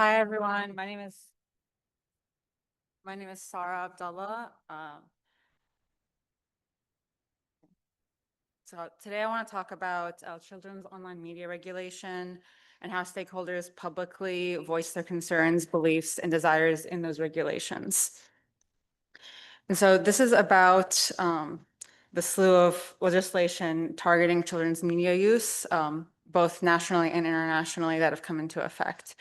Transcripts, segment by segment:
Hi, everyone. My name is Sara Abdulla. So today I want to talk about children's online media regulation and how stakeholders publicly voice their concerns, beliefs, and desires in those regulations. And so this is about the slew of legislation targeting children's media use, both nationally and internationally, that have come into effect.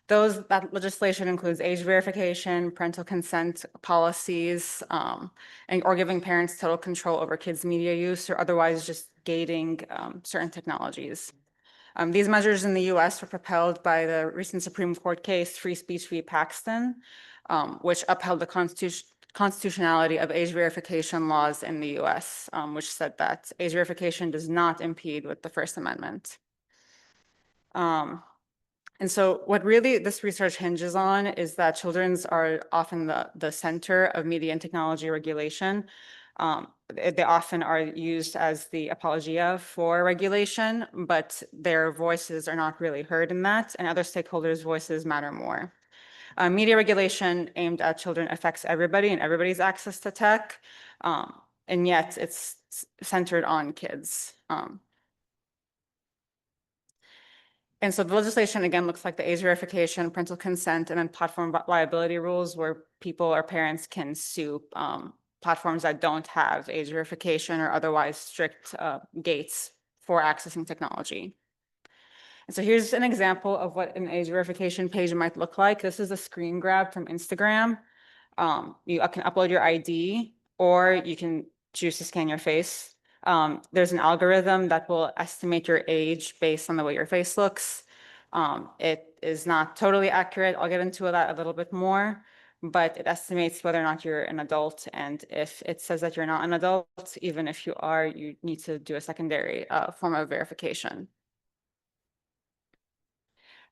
That legislation includes age verification, parental consent policies, or giving parents total control over kids' media use, or otherwise just gating certain technologies. These measures in the US were propelled by the recent Supreme Court case, Free Speech v. Paxton, which upheld the constitutionality of age verification laws in the US, which said that age verification does not impede with the First Amendment. And so what really this research hinges on is that children's are often the center of media and technology regulation. They often are used as the apologia for regulation, but their voices are not really heard in that, and other stakeholders' voices matter more. Media regulation aimed at children affects everybody and everybody's access to tech, and yet it's centered on kids. And so the legislation, again, looks like the age verification, parental consent, and then platform liability rules where people or parents can sue platforms that don't have age verification or otherwise strict gates for accessing technology. And so here's an example of what an age verification page might look like. This is a screen grab from Instagram. You can upload your ID or you can choose to scan your face. There's an algorithm that will estimate your age based on the way your face looks. It is not totally accurate. I'll get into that a little bit more, but it estimates whether or not you're an adult. And if it says that you're not an adult, even if you are, you need to do a secondary form of verification.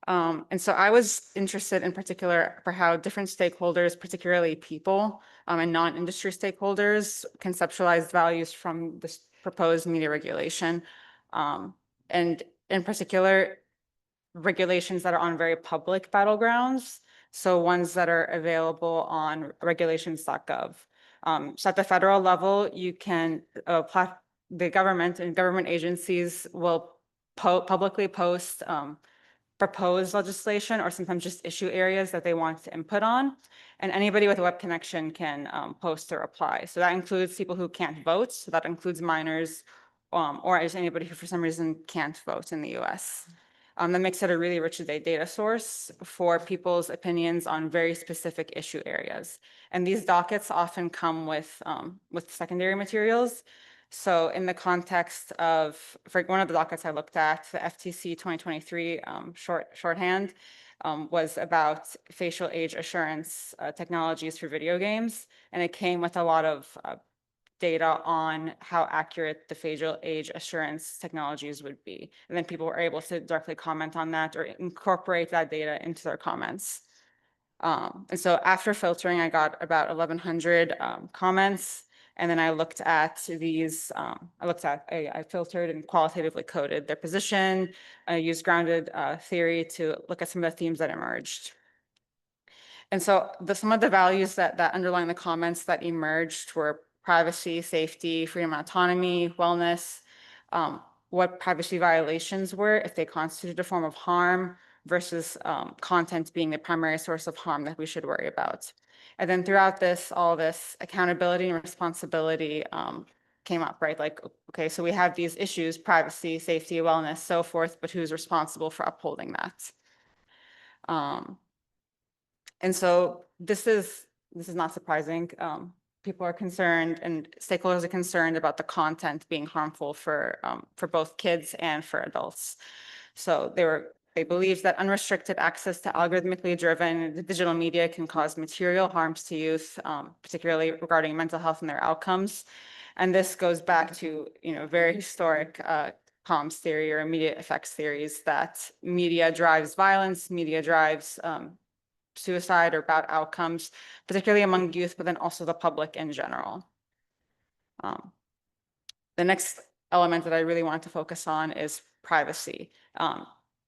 And so I was interested in particular for how different stakeholders, particularly people and non-industry stakeholders, conceptualize values from this proposed media regulation. And in particular, regulations that are on very public battlegrounds, so ones that are available on regulations.gov. So at the federal level, you can, the government and government agencies will publicly post proposed legislation or sometimes just issue areas that they want to input on. And anybody with a web connection can post or apply. So that includes people who can't vote. So that includes minors or just anybody who for some reason can't vote in the US. That makes it a really rich data source for people's opinions on very specific issue areas. And these dockets often come with secondary materials. So in the context of, for one of the dockets I looked at, the FTC 2023 shorthand was about facial age assurance technologies for video games. And it came with a lot of data on how accurate the facial age assurance technologies would be. And then people were able to directly comment on that or incorporate that data into their comments. And so after filtering, I got about 1,100 comments. And then I looked at these, I filtered and qualitatively coded their position. I used grounded theory to look at some of the themes that emerged. And so some of the values that underlying the comments that emerged were privacy, safety, freedom and autonomy, wellness, what privacy violations were, if they constituted a form of harm versus content being the primary source of harm that we should worry about. And then throughout all this accountability and responsibility came up, right? Like, okay, so we have these issues, privacy, safety, wellness, so forth, but who's responsible for upholding that? And so this is not surprising. People are concerned and stakeholders are concerned about the content being harmful for both kids and for adults. So they believe that unrestricted access to algorithmically driven digital media can cause material harms to youth, particularly regarding mental health and their outcomes. And this goes back to very historic comms theory or immediate effects theories that media drives violence, media drives suicide or bad outcomes, particularly among youth, but then also the public in general. The next element that I really want to focus on is privacy.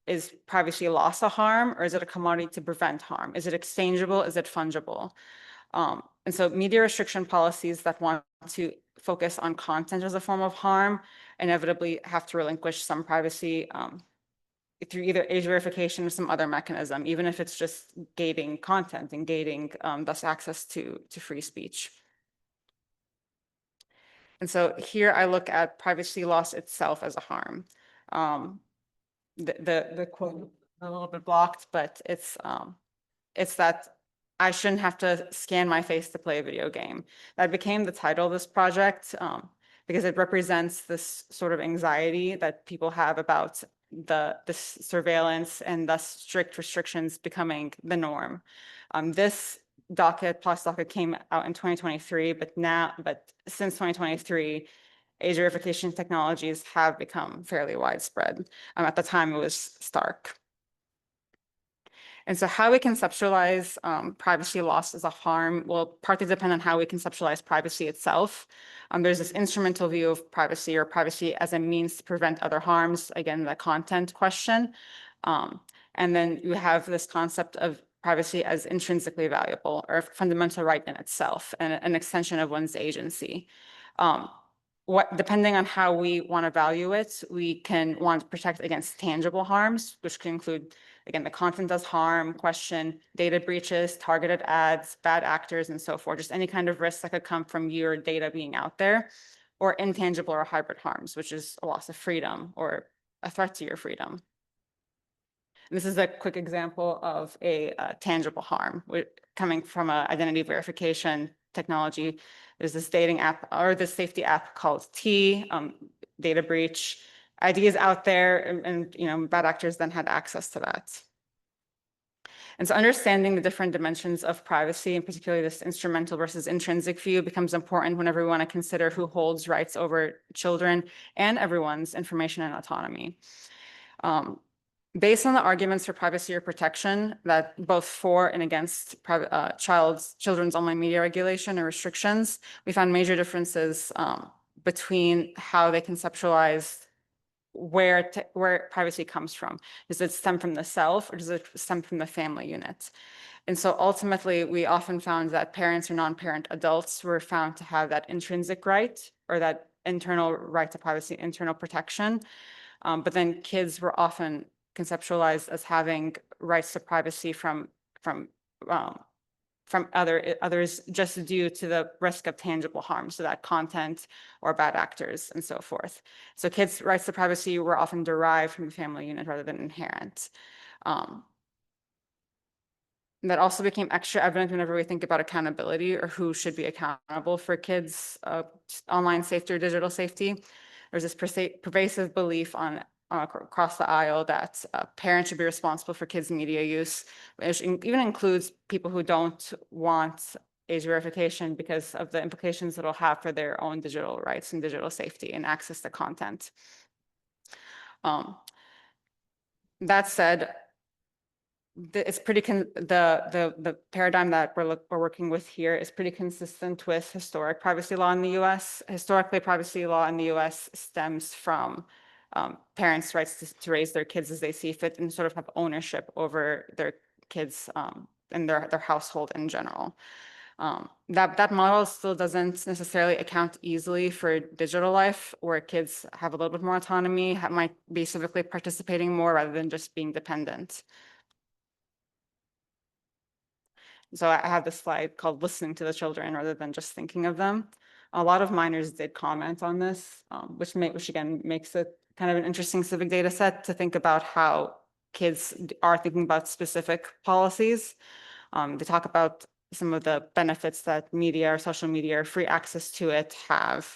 is privacy loss a harm, or is it a commodity to prevent harm? Is it exchangeable? Is it fungible? And so media restriction policies that want to focus on content as a form of harm inevitably have to relinquish some privacy through either age verification or some other mechanism, even if it's just gating content and gating thus access to free speech. And so here I look at privacy loss itself as a harm. The quote a little bit blocked, but it's that I shouldn't have to scan my face to play a video game. That became the title of this project because it represents this sort of anxiety that people have about this surveillance and thus strict restrictions becoming the norm. This policy docket came out in 2023, but since 2023, age verification technologies have become fairly widespread. At the time, it was stark. And so how we conceptualize privacy loss as a harm will partly depend on how we conceptualize privacy itself. There's this instrumental view of privacy, or privacy as a means to prevent other harms, again, the content question. And then you have this concept of privacy as intrinsically valuable, or a fundamental right in itself, and an extension of one's agency. Depending on how we want to value it, we can want to protect against tangible harms, which can include, again, the content does harm question, data breaches, targeted ads, bad actors, and so forth, just any kind of risk that could come from your data being out there, or intangible or hybrid harms, which is a loss of freedom or a threat to your freedom. And this is a quick example of a tangible harm coming from an identity verification technology. There's this dating app or this safety app called T, data breach. Ideas out there, and bad actors then had access to that. And so understanding the different dimensions of privacy, and particularly this instrumental versus intrinsic view, becomes important whenever we want to consider who holds rights over children and everyone's information and autonomy. Based on the arguments for privacy or protection that both for and against children's online media regulation or restrictions, we found major differences between how they conceptualize where privacy comes from. Does it stem from the self, or does it stem from the family unit? And so ultimately, we often found that parents or non-parent adults were found to have that intrinsic right, or that internal right to privacy, internal protection. But then kids were often conceptualized as having rights to privacy from others just due to the risk of tangible harm, so that content or bad actors and so forth. So kids' rights to privacy were often derived from the family unit rather than inherent. That also became extra evident whenever we think about accountability, or who should be accountable for kids' online safety or digital safety. There's this pervasive belief across the aisle that parents should be responsible for kids' media use, which even includes people who don't want age verification because of the implications it'll have for their own digital rights and digital safety and access to content. That said, it's pretty the paradigm that we're working with here is pretty consistent with historic privacy law in the U.S. Historically, privacy law in the U.S. stems from parents' rights to raise their kids as they see fit and sort of have ownership over their kids and their household in general. That model still doesn't necessarily account easily for digital life, where kids have a little bit more autonomy, might be civically participating more rather than just being dependent. So I have this slide called listening to the children rather than just thinking of them. A lot of minors did comment on this, which again makes it kind of an interesting civic data set to think about how kids are thinking about specific policies. They talk about some of the benefits that media or social media or free access to it have.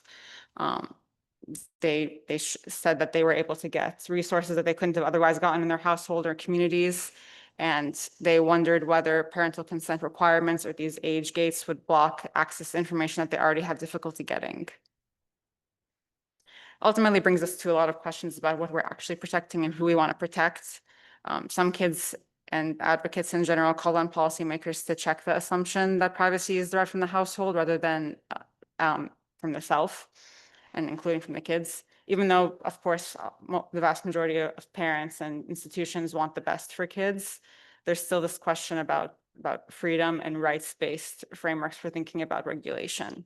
They said that they were able to get resources that they couldn't have otherwise gotten in their household or communities. And they wondered whether parental consent requirements or these age gates would block access to information that they already have difficulty getting. Ultimately brings us to a lot of questions about what we're actually protecting and who we want to protect. Some kids and advocates in general call on policymakers to check the assumption that privacy is derived from the household rather than from the self, and including from the kids. even though, of course, the vast majority of parents and institutions want the best for kids, there's still this question about freedom and rights-based frameworks for thinking about regulation.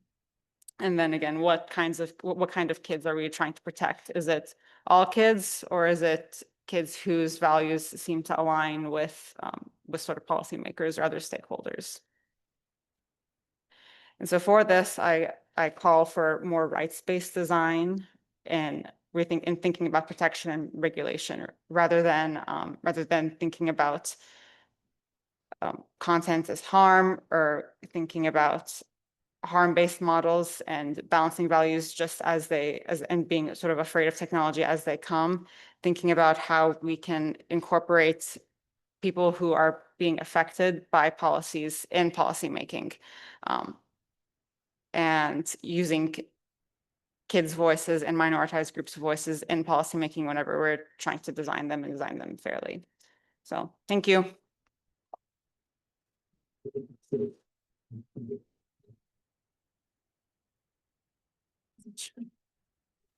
And then again, what kind of kids are we trying to protect? Is it all kids, or is it kids whose values seem to align with sort of policymakers or other stakeholders? And so for this, I call for more rights-based design and thinking about protection and regulation rather than thinking about content as harm, or thinking about harm-based models and balancing values just and being sort of afraid of technology as they come, thinking about how we can incorporate people who are being affected by policies in policymaking, and using kids' voices and minoritized groups' voices in policymaking whenever we're trying to design them and design them fairly. So thank you.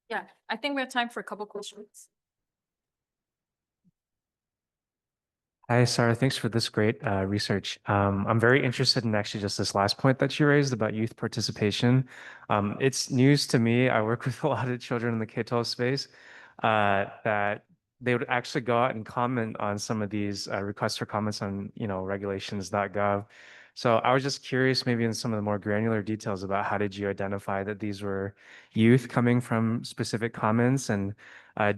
Yeah, I think we have time for a couple questions. Hi, Sarah. Thanks for this great research. I'm very interested in actually just this last point that you raised about youth participation. It's news to me. I work with a lot of children in the K-12 space that they would actually go out and comment on some of these requests for comments on, regulations.gov. So I was just curious, maybe in some of the more granular details about how did you identify that these were youth coming from specific comments, and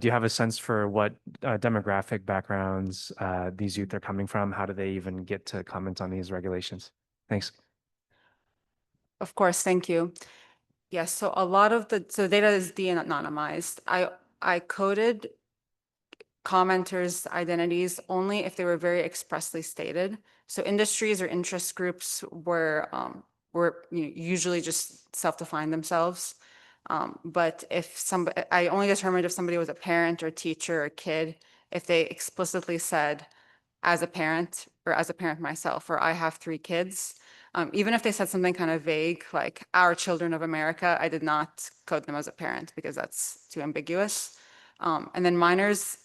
do you have a sense for what demographic backgrounds these youth are coming from? How do they even get to comment on these regulations? Thanks. Of course, thank you. Yes, so a lot of the data is de-anonymized. I coded commenters' identities only if they were very expressly stated. So industries or interest groups were usually just self-define themselves. But if somebody, I only determined if somebody was a parent or teacher or kid, if they explicitly said, as a parent myself, or I have 3 kids. Even if they said something kind of vague, like our children of America, I did not code them as a parent because that's too ambiguous. And then minors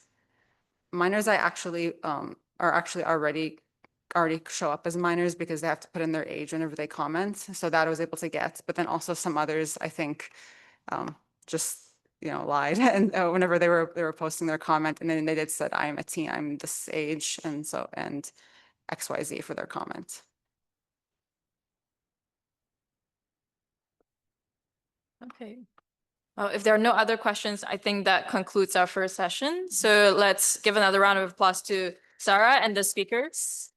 I actually are actually already show up as minors because they have to put in their age whenever they comment. So that I was able to get, but then also some others I think just lied and whenever they were posting their comment, and then they did said I'm a teen, I'm this age, and XYZ for their comment. Okay. Well, if there are no other questions, I think that concludes our first session. So let's give another round of applause to Sara and the speakers.